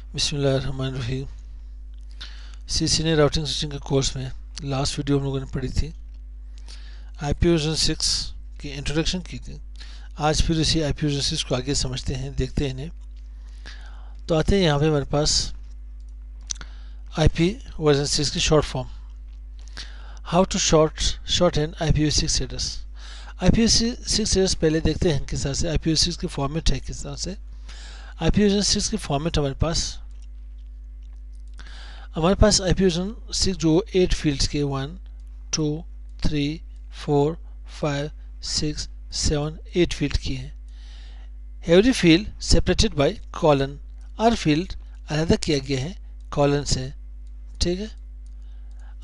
बिस्मिल्लाहिर्रहमानिर्रहीम। CCNA routing switching के course में लास्ट वीडियो हम लोगों ने पढ़ी थी, आईपी वर्जन 6 की इंट्रोडक्शन की थी। आज फिर इसी आईपी वर्जन 6 को आगे समझते हैं, देखते हैं इन्हें। तो आते हैं यहाँ पे हमारे पास आईपी वर्जन 6 की short form. How to shorten IPv6 address. IPv6 address पहले देखते हैं किस तरह से IPv6 की फॉर्मेट है। किस तरह से आईपी वर्जन 6 की फॉर्मेट हमारे पास आईपी वर्जन 6 जो 8 फील्ड्स के 1 2 3 4 5 6 7 8 फील्ड की है। Every field separated by colon, her field अलग किया गया है कॉलन से, ठीक है।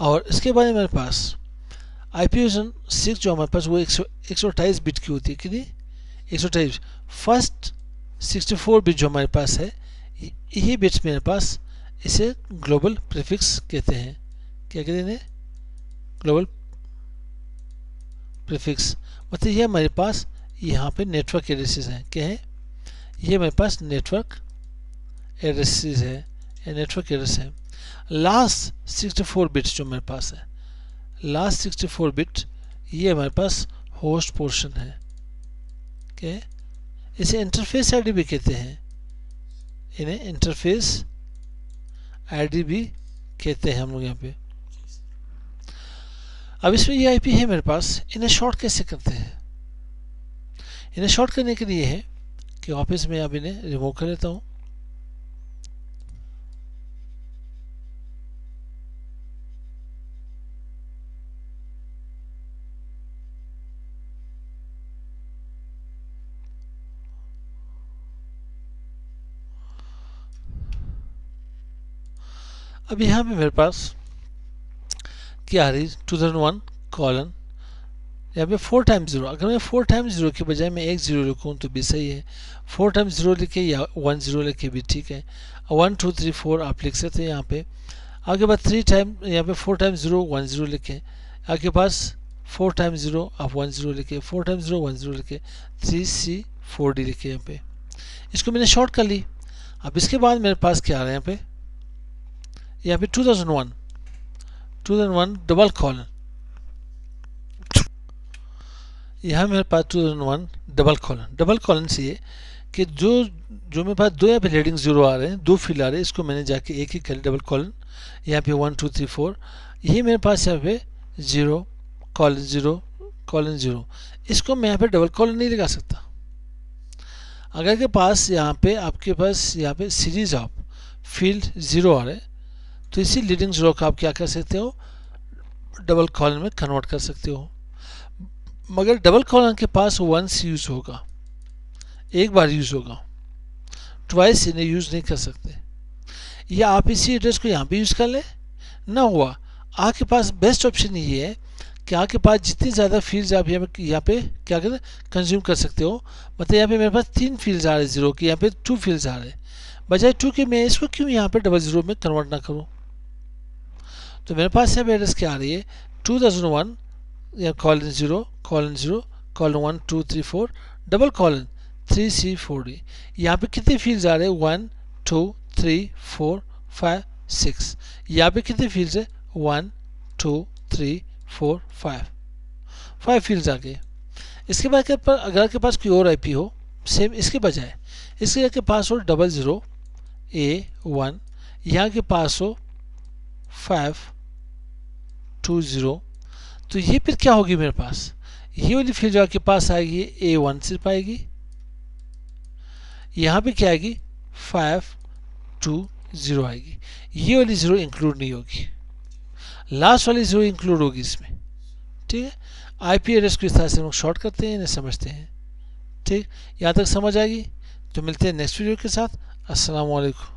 और इसके बाद हमारे पास आईपी वर्जन 6 जो हमारे पास वो 128 बिट की होती है। कितनी? 128। फर्स्ट 64 बिट जो हमारे पास है, यही बिट्स मेरे पास इसे ग्लोबल प्रीफिक्स कहते हैं। क्या कहते हैं? Global prefix. मतलब ये हमारे पास यहाँ पे नेटवर्क एड्रेसेस हैं। क्या है? ये हमारे पास नेटवर्क एड्रेसेस है, या नेटवर्क एड्रेस है। लास्ट 64 बिट्स जो हमारे पास है, लास्ट 64 बिट ये हमारे पास होस्ट पोर्शन है। क्या है? इसे इंटरफेस आईडी भी कहते हैं, इन्हें इंटरफेस आईडी भी कहते हैं हम लोग यहाँ पे। अब इसमें ये आईपी है मेरे पास, इन्हें शॉर्ट कैसे करते हैं? इन्हें शॉर्ट करने के लिए है कि ऑफिस में अब इन्हें रिमूव कर लेता हूँ। अब यहाँ पे मेरे पास क्या आ रही? 2001 कॉलन, यहाँ पे 4 टाइम्स 0। अगर मैं 4 टाइम्स 0 के बजाय मैं एक 0 लिखूँ तो भी सही है। 4 टाइम्स 0 लिखे या 1 0 लिखे भी ठीक है। 1 2 3 4 आप लिख सकते हैं यहाँ पे। आगे बाद 3 टाइम, यहाँ पे 4 टाइम्स 0 1 0 लिखें। आगे पास 4 टाइम्स 0 आप 1 0 लिखे, 4 टाइम्स 0 1 0 लिखे, 3C 4D लिखे यहाँ पे। इसको मैंने शॉर्ट कर ली। अब इसके बाद मेरे पास क्या आ रहा है यहाँ पे 2001 डबल कॉलन। यहाँ मेरे पास 2001 डबल कॉलन से ये कि जो मेरे पास दो यहाँ पे लीडिंग 0 आ रहे हैं, दो फील्ड आ रहे हैं, इसको मैंने जाके एक ही कर डबल कॉलन। यहाँ पे 1 2 3 4, यही मेरे पास यहाँ पे 0 कॉलन 0। इसको मैं यहाँ पे डबल कॉलन नहीं लगा सकता। अगर के पास यहाँ पे आपके पास यहाँ पे सीरीज ऑफ फील्ड 0 आ रहे हैं, तो इसी लीडिंग 0 का आप क्या कर सकते हो? डबल कॉलन में कन्वर्ट कर सकते हो। मगर डबल कॉलन के पास वंस यूज होगा, एक बार यूज होगा, ट्वाइस इन्हें यूज नहीं कर सकते। या आप इसी एड्रेस को यहाँ पे यूज कर ले, ना हुआ आपके पास बेस्ट ऑप्शन ये है कि आपके पास जितनी ज़्यादा फील्ड्स आप यहाँ पे क्या करें? कंज्यूम कर सकते हो। मतलब यहाँ पे मेरे पास 3 फील्ड्स आ रहे हैं 0 की, यहाँ पे 2 फील्ड्स आ रहे हैं, बजाय 2 के मैं इसको क्यों यहाँ पे डबल 0 में कन्वर्ट ना करूँ? तो मेरे पास यहाँ पे एड्रेस क्या आ रही है? 2001 या colon 0 colon 1 2 3 4 double colon 3C 4D। यहाँ पे कितने फील्ड्स आ रहे हैं? 1 2 3 4 5 6। यहाँ पे कितने फील्ड्स है? 1 2 3 4 5 फील्ड्स आ गए। इसके बाद अगर आपके पास कोई और आईपी हो सेम इसके बजाय, इसके के पास हो 00 A1, यहाँ के पास हो 520, तो ये फिर क्या होगी मेरे पास? ये वाली फील्ड जो आपके पास आएगी A1 सिर्फ आएगी। यहाँ पे क्या आएगी? 520 आएगी। ये वाली 0 इंक्लूड नहीं होगी, लास्ट वाली 0 इंक्लूड होगी इसमें, ठीक है। आईपी एड्रेस को इस तरह से हम शॉर्ट करते हैं, इन्हें समझते हैं, ठीक। यहाँ तक समझ आएगी तो मिलते हैं नेक्स्ट वीडियो के साथ। अस्सलाम वालेकुम।